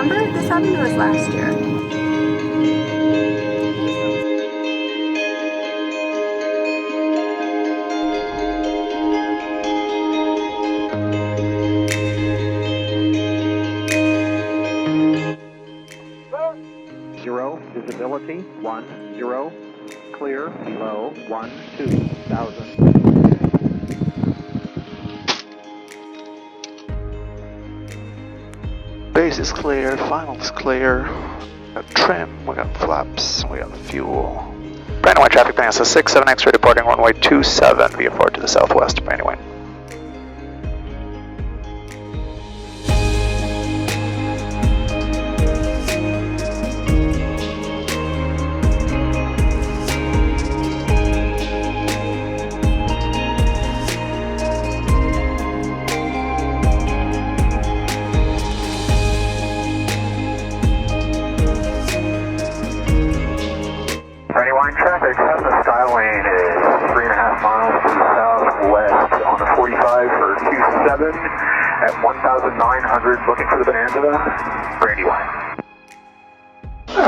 remember? This happened to us last year. Zero, visibility, 1, 0, clear, below, 1, 2,000. Base is clear, final is clear. We got trim, we got flaps, we got fuel. Brandywine white traffic Bonanza 67 X-ray departing runway 27 via 4 to the southwest, Brandywine. Brandywine traffic, the Skylane is 3.5 miles to the southwest on the 45 for 27 at 1,900, looking for the Bonanza, Brandywine.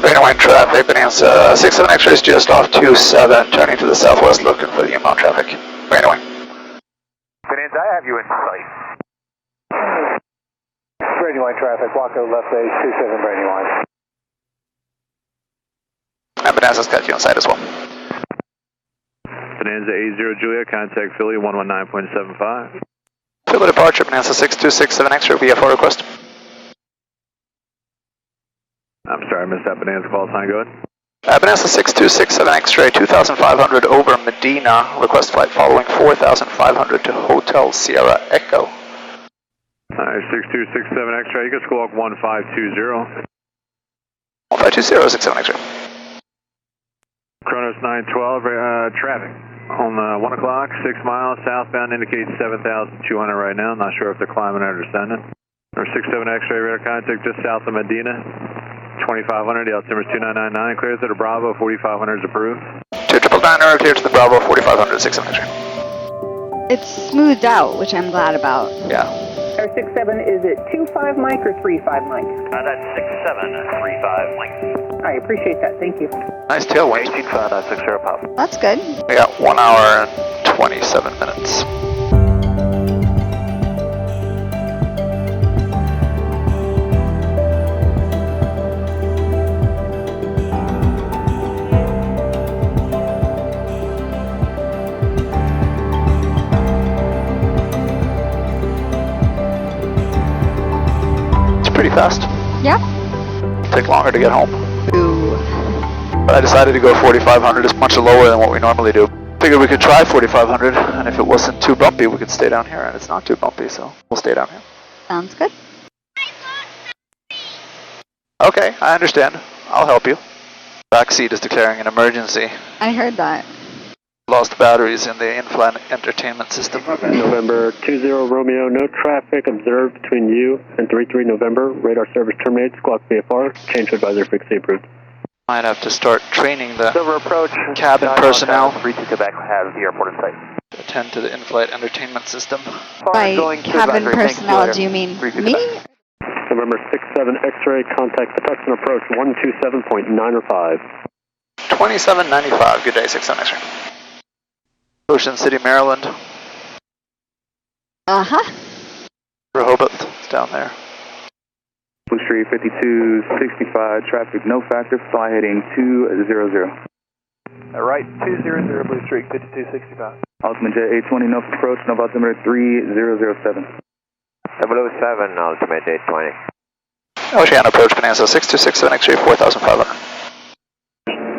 Brandywine traffic, Bonanza 67 X-ray is just off 27, turning to the southwest looking for the inbound traffic. Brandywine. Bonanza, I have you in sight. Brandywine traffic, Waco left base, 27 Brandywine. And Bonanza's got you on site as well. Bonanza 80 Juliet, contact Philly 119.75. Philly departure, Bonanza 6267 X-ray, VFR request. I'm sorry, I missed that Bonanza call sign, go ahead. Bonanza 6267 X-ray, 2,500 over Medina, request flight following 4,500 to Hotel Sierra Echo. Alright, 6267 X-ray, you can squawk 1520. 1520, 67 X-ray. Kronos 912, traffic on 1 o'clock, 6 miles, southbound indicates 7,200 right now. Not sure if they're climbing or descending. Number 67 X-ray radar contact just south of Medina, 2,500, the altimeter is 2999, clears to the Bravo, 4,500 is approved. 2999, clear to the Bravo, 4,500, 67 X-ray. It's smoothed out, which I'm glad about. Yeah. Our 67, is it 25 mic or 35 mic? That's 6735 mic. I appreciate that, thank you. Nice tailwind. 18560 pop. That's good. We got 1 hour and 27 minutes. It's pretty fast. Yep. Take longer to get home. Ooh. But I decided to go 4,500. It's much lower than what we normally do. Figured we could try 4,500, and if it wasn't too bumpy, we could stay down here, and it's not too bumpy, so we'll stay down here. Sounds good. Okay, I understand. I'll help you. Backseat is declaring an emergency. I heard that. Lost batteries in the in-flight entertainment system. November 20 Romeo, no traffic observed between you and 33 November. Radar service terminated, squawk VFR, change to advisory frequency approved. Might have to start training the Silver approach. cabin personnel 32 Quebec has the airport in sight. to attend to the in-flight entertainment system. By cabin personnel, do you mean me? November 67 X-ray, contact Patuxent approach 127.905. 2795, good day, 6 on X-ray. Ocean City, Maryland. Uh-huh. Rehoboth, it's down there. Blue Street 5265, traffic no factor, fly heading 200. Right, 200 Blue Street, 5265. Ultimate Jet 820, no approach, no altimeter 3007. 007, Ultimate 820. Ocean approach, Bonanza 6267 X-ray, 4,500.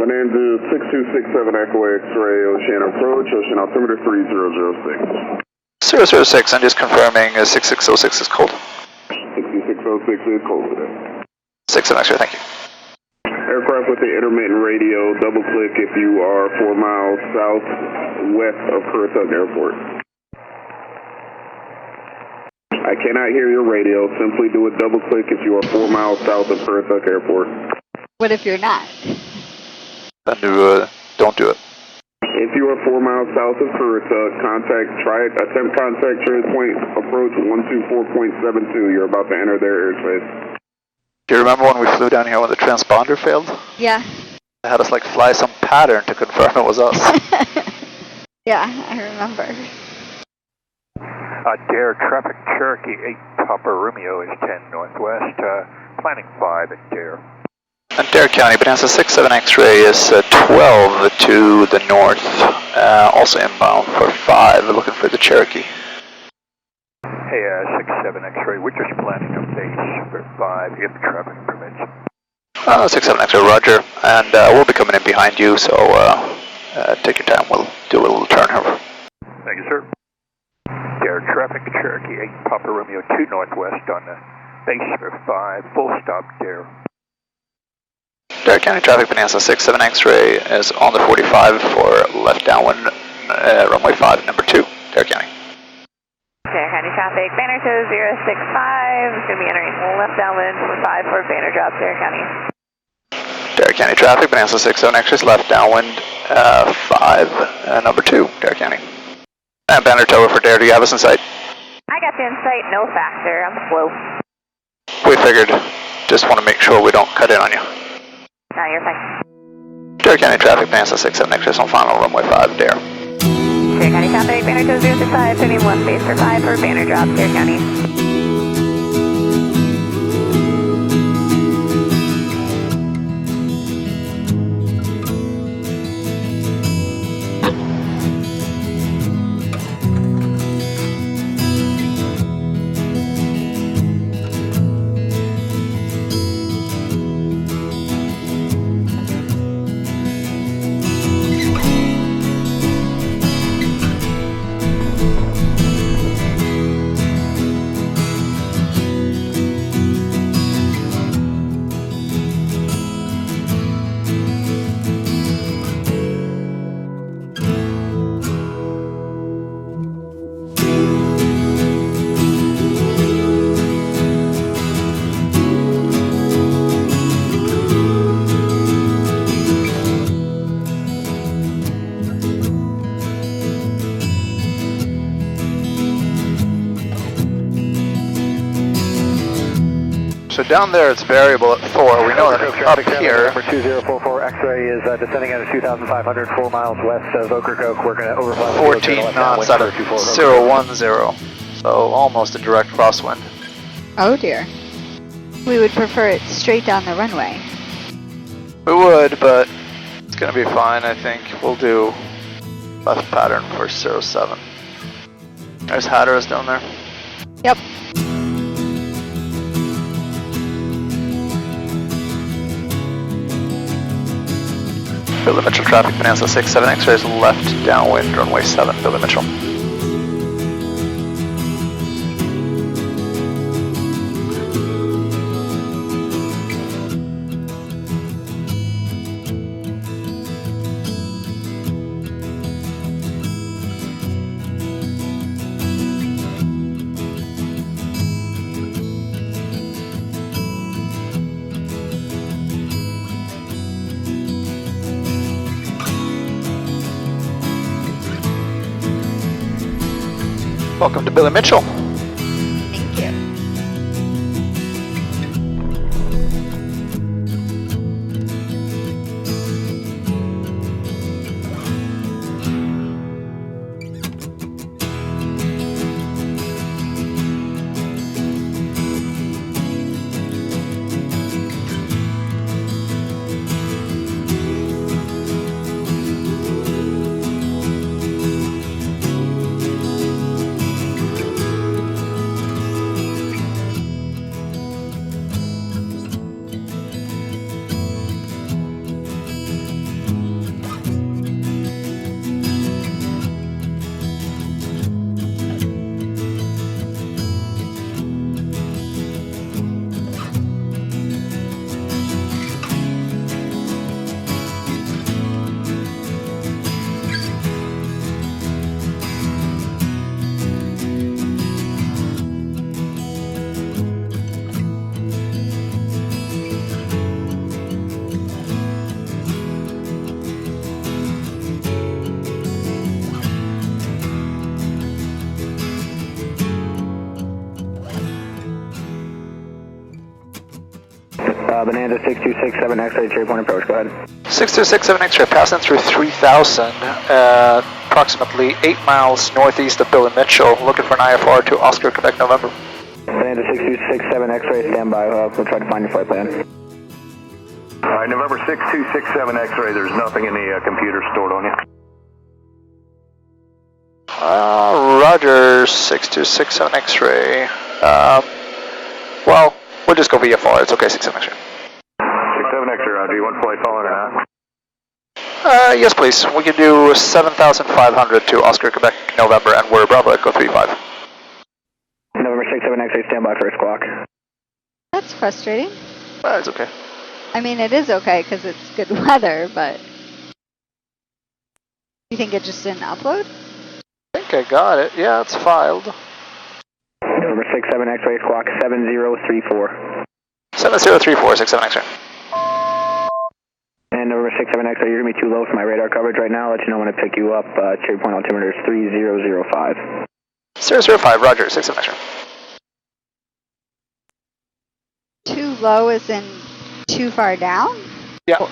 Bonanza 6267 Echo X-ray, Ocean approach, Ocean altimeter 3006. 006, I'm just confirming 6606 is cold. 6606 is cold today. 6 on X-ray, thank you. Aircraft with the intermittent radio, double click if you are 4 miles southwest of Currituck Airport. I cannot hear your radio, simply do a double click if you are 4 miles south of Currituck Airport. What if you're not? Then don't do it. If you are 4 miles south of Currituck, attempt contact TransPoint approach 124.72. You're about to enter their airspace. Do you remember when we flew down here when the transponder failed? Yeah. They had us like fly some pattern to confirm it was us. Yeah, I remember. Dare traffic Cherokee 8 Papa Romeo is 10 northwest, planning 5 at Dare. And Dare County, Bonanza 67 X-ray is 12 to the north, also inbound for 5, looking for the Cherokee. Hey, 67 X-ray, we're just planning a base for 5 if traffic permits. 67 X-ray, roger, and we'll be coming in behind you, so take your time, we'll do a little turn here. Thank you, sir. Dare traffic Cherokee 8 Papa Romeo 2 northwest on the base for 5, full stop Dare. Dare County traffic, Bonanza 67 X-ray is on the 45 for left downwind, runway 5, number 2, Dare County. Dare County traffic, banner shows 065, it's going to be entering left downwind for 5 for banner drop, Dare County. Dare County traffic, Bonanza 67 X-ray is left downwind, 5, number 2, Dare County. And banner tower for Dare, do you have us in sight? I got you in sight, no factor, I'm slow. We figured, just want to make sure we don't cut in on you. No, you're fine. Dare County traffic, Bonanza 67 X-ray on final runway 5, Dare. Dare County traffic, banner shows 065, sending 1 base for 5 for banner drop, Dare County. So down there it's variable at 4. We know that up here. Number 2044 X-ray is descending at 2,500, 4 miles west of Ocracoke. We're going to overfly 14 knots out of 010. So almost a direct crosswind. Oh dear. We would prefer it straight down the runway. We would, but it's going to be fine, I think. We'll do left pattern for 07. There's Hatteras down there. Yep. Billy Mitchell traffic, Bonanza 67 X-rays left downwind, runway 7, Billy Mitchell. Welcome to Billy Mitchell. Thank you. Bonanza 6267 X-ray, Cherry Point approach, go ahead. 6267 X-ray, passing through 3000, approximately 8 miles northeast of Bill and Mitchell, looking for an IFR to Oscar, Quebec, November. Bonanza 6267 X-ray, stand by, we'll try to find your flight plan. Alright, November 6267 X-ray, there's nothing in the computer stored on you. Roger, 6267 X-ray. Well, we'll just go VFR, it's okay, 67 X-ray. 67 X-ray, Roger, you want flight following or not? Yes, please. We can do 7,500 to Oscar, Quebec, November, and we're Bravo Echo 35. November 67 X-ray, stand by, first clock. That's frustrating. It's okay. I mean, it is okay because it's good weather, but you think it just didn't upload? I think I got it. Yeah, it's filed. November 67 X-ray, clock 7034. 7034, 67 X-ray. And November 67 X-ray, you're going to be too low for my radar coverage right now. I'll let you know when I pick you up. Cherry Point altimeter is 3005. 005, roger, 67 X-ray. Too low as in too far down? Yeah.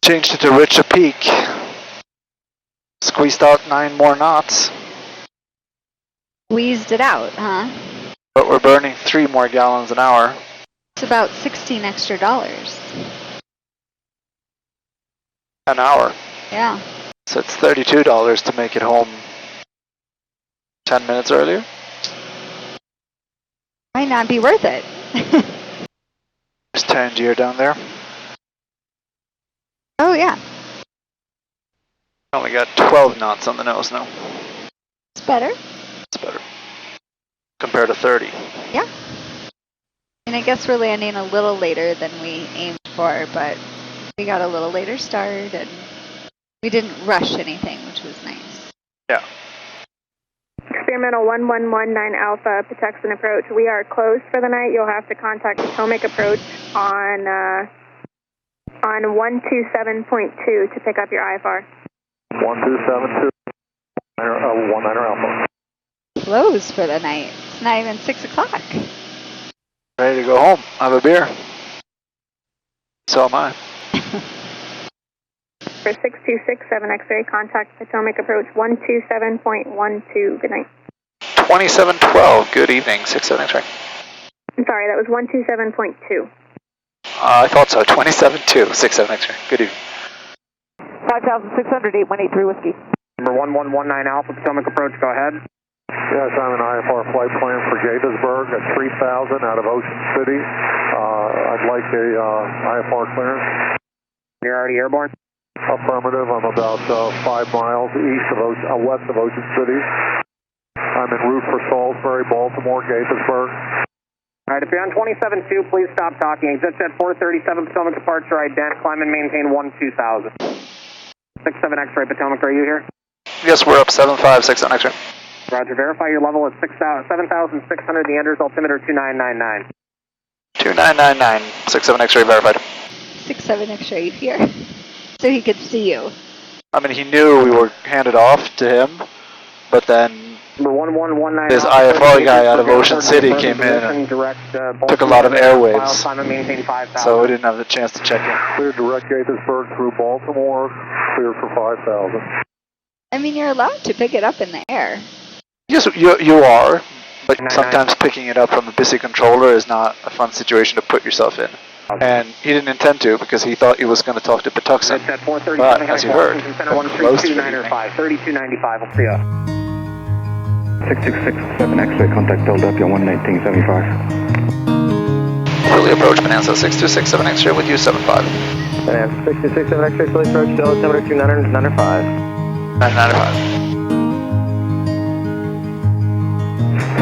Changed it to Richer Peak. Squeezed out 9 more knots. Squeezed it out, huh? But we're burning 3 more gallons an hour. It's about $16 extra. An hour. Yeah. So it's $32 to make it home 10 minutes earlier. Might not be worth it. There's Tangier down there. Oh, yeah. Only got 12 knots on the nose now. It's better. It's better. Compared to 30. Yeah. And I guess we're landing a little later than we aimed for, but we got a little later start and we didn't rush anything, which was nice. Yeah. Experimental 1119 Alpha, Patuxent approach. We are closed for the night. You'll have to contact Potomac approach on 127.2 to pick up your IFR. 1272, 19 Alpha. Closed for the night. It's not even 6 o'clock. Ready to go home. Have a beer. So am I. For 6267 X-ray, contact Potomac approach 127.12. Good night. 2712. Good evening. 67 X-ray. I'm sorry, that was 127.2. I thought so. 27.2. 67 X-ray. Good evening. 5,600, 8183 Whiskey. Number 1119 Alpha, Potomac approach, go ahead. Yes, I'm an IFR flight plan for Gaithersburg at 3,000 out of Ocean City. I'd like a IFR clearance. You're already airborne? Affirmative. I'm about 5 miles west of Ocean City. I'm en route for Salisbury, Baltimore, Gaithersburg. All right, if you're on 27.2, please stop talking. Exit at 437 Potomac departure, ident, climb and maintain 12,000. 67 X-ray Potomac, are you here? Yes, we're up 756 on X-ray. Roger, verify your level at 7,600, the Anders altimeter 2999. 2999, 67 X-ray verified. 67 X-ray here. So he could see you. I mean, he knew we were handed off to him, but then Number 1119 this IFR guy out of Ocean City came in and took a lot of airwaves, so we didn't have the chance to check in. Clear direct Gaithersburg through Baltimore, clear for 5,000. I mean, you're allowed to pick it up in the air. Yes, you are, but sometimes picking it up from a busy controller is not a fun situation to put yourself in. And he didn't intend to because he thought he was going to talk to Patuxent, but as you heard, close to 3295, we'll see you. 6667 X-ray, contact Philadelphia 11975. Philly approach, Bonanza 6267 X-ray with you, 75. Bonanza 6267 X-ray, Philly approach, altimeter 2995. 995.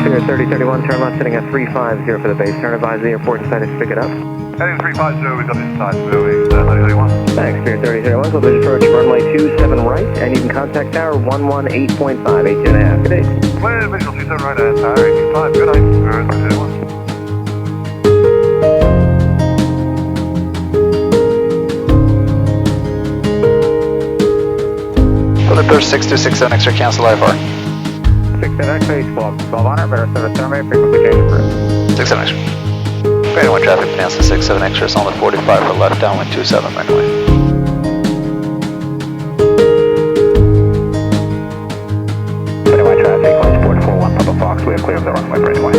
Spirit 3031, turn left, sitting at 350 for the base. Turn advise the airport and signage, pick it up. Heading 350, we've got inside Louis, 931. Thanks, Spirit 3031, so please approach runway 27 right, and you can contact tower 118.5, 18.5. Good day. Clear, visual 27 right and tower 18.5, good night, Spirit 3031. Philip 6267 X-ray, cancel IFR. 67 X-ray, 1200, better service terminate, frequency change approved. 67 X-ray. 21 traffic, Bonanza 67 extras on the 45 for left, downwind 27 right away. Traffic, Westport 41 Papa Fox, we are clear of the runway right away.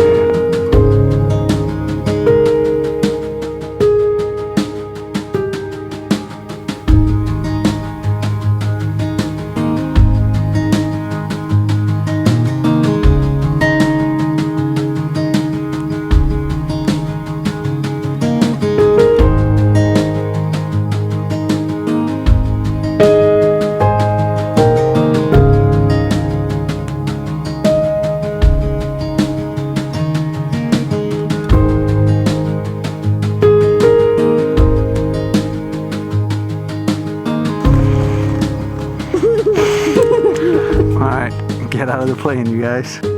Alright, get out of the plane, you guys.